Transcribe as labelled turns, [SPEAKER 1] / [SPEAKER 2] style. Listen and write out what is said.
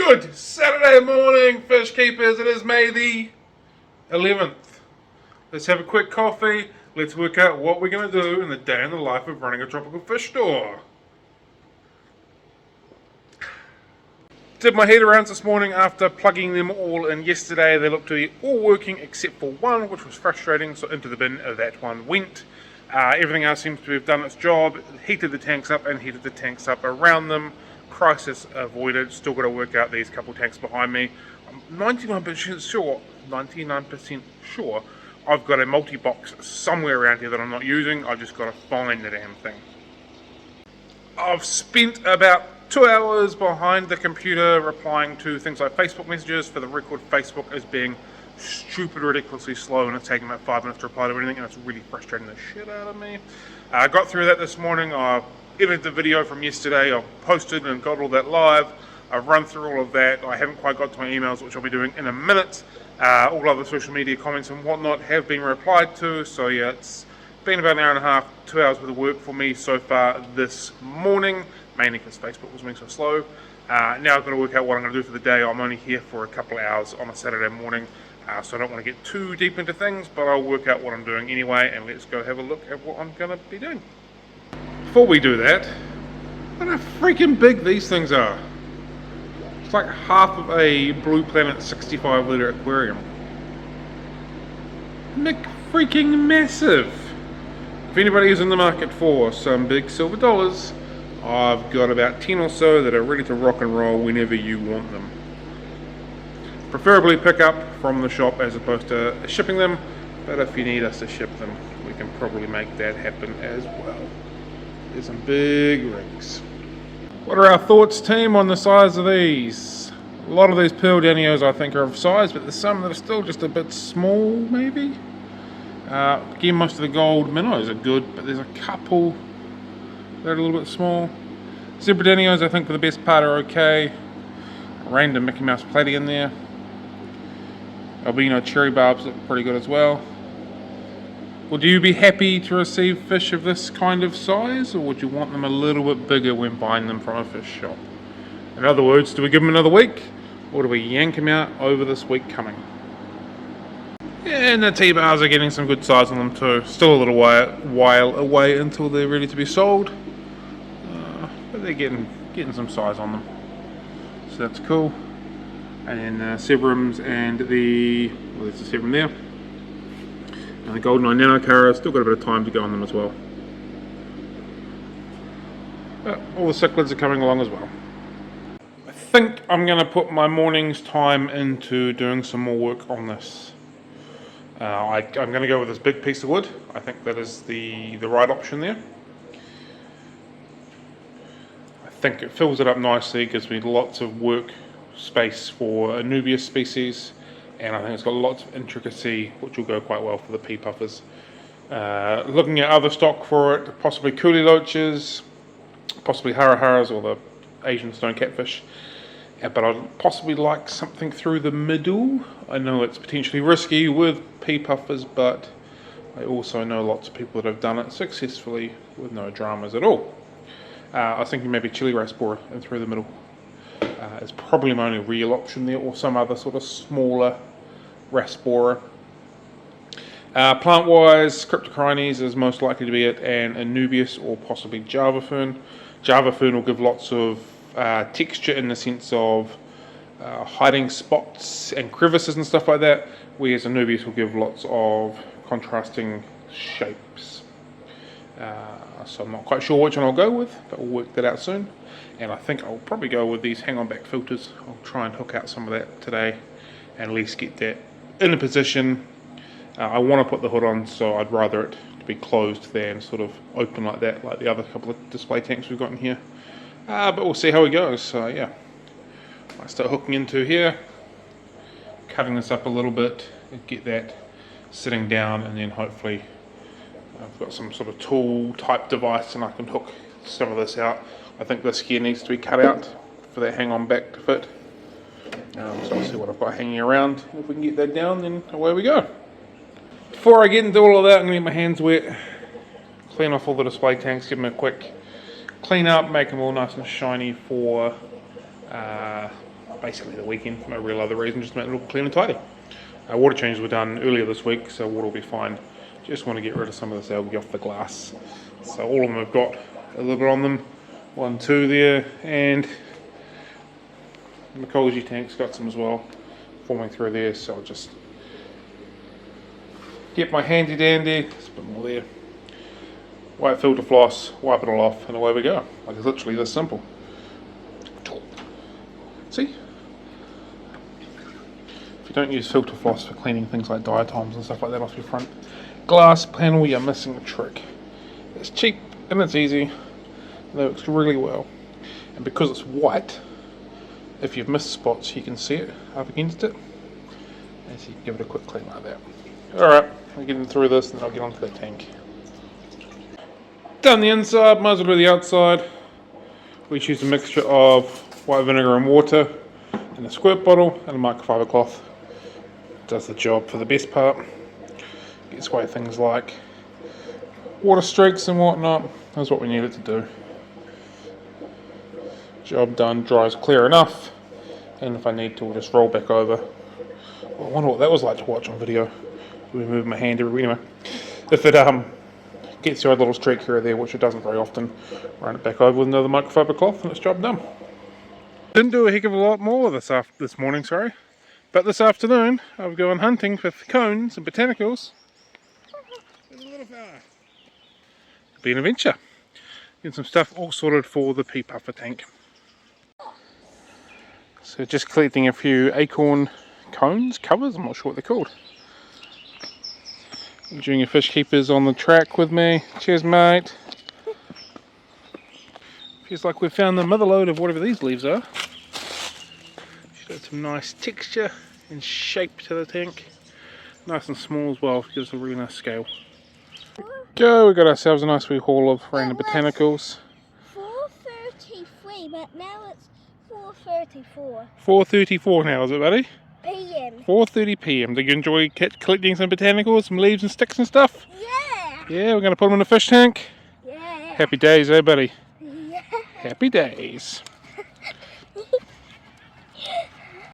[SPEAKER 1] Good Saturday morning, fish keepers. It is May the 11th. Let's have a quick coffee. Let's work out what we're going to do in the day in the life of running a tropical fish store. Did my heater rounds this morning after plugging them all in yesterday. They looked to be all working except for one, which was frustrating, so into the bin that one went. Everything else seems to have done its job, heated the tanks up and heated the tanks up around them. Crisis avoided. Still got to work out these couple tanks behind me. I'm 99% sure I've got a multi-box somewhere around here that I'm not using. I've just got to find the damn thing. I've spent about 2 hours behind the computer replying to things like Facebook messages. For the record, Facebook is being stupid, ridiculously slow, and it's taking about 5 minutes to reply to everything, and it's really frustrating the shit out of me. I got through that this morning. I edited the video from yesterday. I've posted and got all that live. I've run through all of that. I haven't quite got to my emails, which I'll be doing in a minute. All other social media comments and whatnot have been replied to, so yeah, it's been about an hour and a half, 2 hours worth of work for me so far this morning, mainly because Facebook was being so slow. Now I've got to work out what I'm going to do for the day. I'm only here for a couple of hours on a Saturday morning, so I don't want to get too deep into things, but I'll work out what I'm doing anyway, and let's go have a look at what I'm going to be doing. Before we do that, look how freaking big these things are. It's like half of a Blue Planet 65 litre aquarium. Freaking massive. If anybody is in the market for some big silver dollars, I've got about 10 or so that are ready to rock and roll whenever you want them. Preferably pick up from the shop as opposed to shipping them, but if you need us to ship them, we can probably make that happen as well. There's some big rigs. What are our thoughts, team, on the size of these? A lot of these pearl danios I think are of size, but there's some that are still just a bit small, maybe? Again, most of the gold minnows are good, but there's a couple that are a little bit small. Zebra danios I think for the best part are okay. A random Mickey Mouse platy in there. Albino cherry barbs look pretty good as well. Would you be happy to receive fish of this kind of size, or would you want them a little bit bigger when buying them from a fish shop? In other words, do we give them another week, or do we yank them out over this week coming? And the T-bars are getting some good size on them too. Still a little while away until they're ready to be sold, but they're getting some size on them, so that's cool. And then Severums and well, there's a Severum there. And the GoldenEye Nanocara, still got a bit of time to go on them as well. But all the cichlids are coming along as well. I think I'm going to put my morning's time into doing some more work on this. I'm going to go with this big piece of wood. I think that is the right option there. I think it fills it up nicely, gives me lots of work space for Anubias species. And I think it's got lots of intricacy, which will go quite well for the pea puffers. Looking at other stock for it, possibly coolie loaches, possibly haraharas or the Asian stone catfish. But I'd possibly like something through the middle. I know it's potentially risky with pea puffers, but I also know lots of people that have done it successfully with no dramas at all. I was thinking maybe chili rice borer and through the middle. It's probably my only real option there, or some other sort of smaller Rasbora. Plant-wise, Cryptocorynes is most likely to be it, and Anubias or possibly Java Fern. Java Fern will give lots of texture in the sense of hiding spots and crevices and stuff like that, whereas Anubias will give lots of contrasting shapes. So I'm not quite sure which one I'll go with, but we'll work that out soon. And I think I'll probably go with these hang-on back filters. I'll try and hook out some of that today and at least get that in a position. I want to put the hood on, so I'd rather it to be closed than sort of open like that, like the other couple of display tanks we've got in here. But we'll see how it goes. So yeah, I start hooking into here, cutting this up a little bit, and get that sitting down, and then hopefully I've got some sort of tool type device and I can hook some of this out. I think this here needs to be cut out for that hang on back to fit. So I'll see what I've got hanging around. If we can get that down, then away we go. Before I get into all of that, I'm going to get my hands wet, clean off all the display tanks, give them a quick clean up, make them all nice and shiny for basically the weekend, no real other reason, just to make it look clean and tidy. Water changes were done earlier this week, so water will be fine. Just want to get rid of some of this algae off the glass. So all of them have got a little bit on them. 1, 2 there, and the Mikoji tank's got some as well, forming through there, so I'll just get my handy dandy, there's a bit more there, white filter floss, wipe it all off, and away we go. Like, it's literally this simple. See? If you don't use filter floss for cleaning things like diatoms and stuff like that off your front glass panel, you're missing a trick. It's cheap and it's easy, and it works really well. And because it's white, if you've missed spots, you can see it up against it, and so you can give it a quick clean like that. Alright, I'm getting through this and then I'll get onto the tank. Done the inside, might as well do the outside. We choose a mixture of white vinegar and water in a squirt bottle and a microfiber cloth. Does the job for the best part. Gets away things like water streaks and whatnot. That's what we need it to do. Job done, dries clear enough, and if I need to, we'll just roll back over. Well, I wonder what that was like to watch on video. We move my hand everywhere. Anyway, if it gets the odd little streak here or there, which it doesn't very often, run it back over with another microfiber cloth and it's job done. Didn't do a heck of a lot more this morning, sorry. But this afternoon, I've gone hunting for cones and botanicals. There's a little fella. It'll be an adventure. Getting some stuff all sorted for the pea puffer tank. So just collecting a few acorn cones, covers, I'm not sure what they're called. Junior fish keepers on the track with me. Cheers, mate. Feels like we've found the mother lode of whatever these leaves are. Should add some nice texture and shape to the tank. Nice and small as well, gives a really nice scale. Go, we got ourselves a nice wee haul of random botanicals.
[SPEAKER 2] 4:33, but now it's 4:34.
[SPEAKER 1] 4:34 now, is it, buddy?
[SPEAKER 2] PM.
[SPEAKER 1] 4:30 PM. Did you enjoy collecting some botanicals, some leaves and sticks and stuff?
[SPEAKER 2] Yeah.
[SPEAKER 1] Yeah, we're going to put them in the fish tank.
[SPEAKER 2] Yeah.
[SPEAKER 1] Happy days, eh, buddy?
[SPEAKER 2] Yeah.
[SPEAKER 1] Happy days.